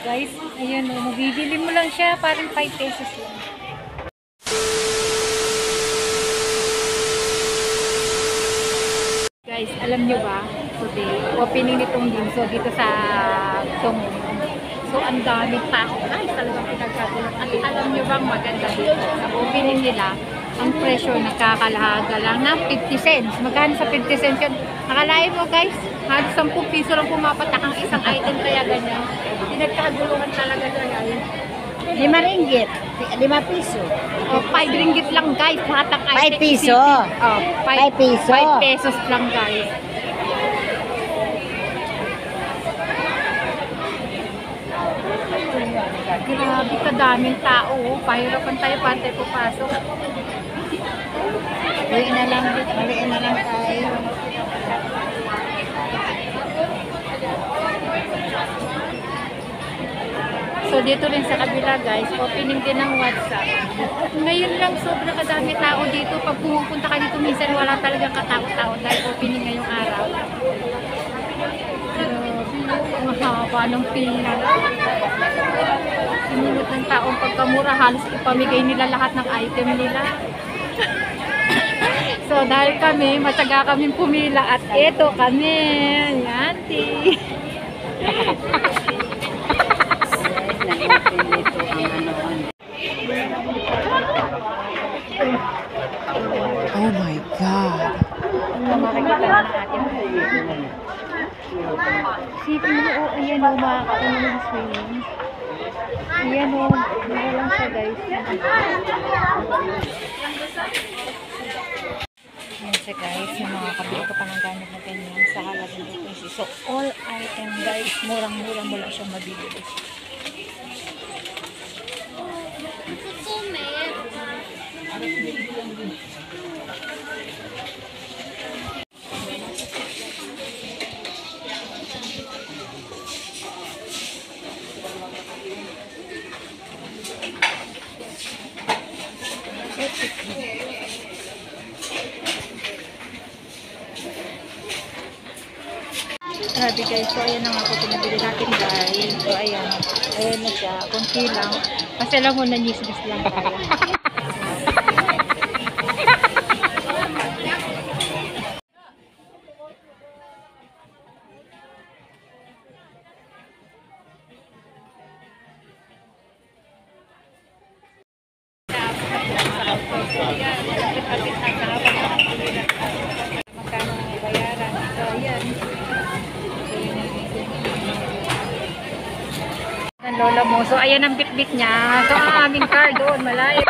Guys, ayun o, mabibili mo lang siya, parang 5 pesos lang. Guys, alam nyo ba, today, opening nitong Ginso dito sa Tungo. So, ang daming tao. Ay, talagang pinagkagulat. At alam nyo bang maganda dito? Sa opening nila, ang presyo nakakalahaga lang ng 50 cents. Magkano sa 50 cents yun? Nakalain mo guys, halos 10 piso lang pumapatak ang isang item, kaya ganyan. Pinagkaguluhan talaga guys. 5 ringgit, 5 piso. O, 5 ringgit lang guys, lahat ng item. 5 piso. O, 5 piso. 5 pesos lang guys. Grabe kadaming tao. Pahirapan tayo, pantay papasok. Maliin na lang tayo. So dito rin sa kabila guys, opening din ng WhatsApp. Ngayon lang sobrang kadami tao dito. Pag pumupunta ka dito minsan wala talagang katao-tao dahil opening ngayong araw. Ang haba ng pila. Sinunod ng taong pagkamura, halos ipamigay nila lahat ng item nila. So dahil kami, matyaga kami pumila at eto kami. Yanti. Oh my God. Makikita na natin. Sipin mo, ayan o, makakatawa ng swimming. Ayan o, mura lang siya guys. Ayan siya guys, yung mga kabili ko pa ng gamit na ganyan sa halagang 2 pesos. So all item guys, murang-mura mo lang siyang mabibili. Grabe guys, so ayan na nga po pinabili natin guys. So ayan na siya, kunti lang. Kasi alam mo na nismis lang tayo. Magkano ang bayaran? So ayan. Ang lola mo. So, ayan ang bit-bit niya. So, ang aming car doon, malayo.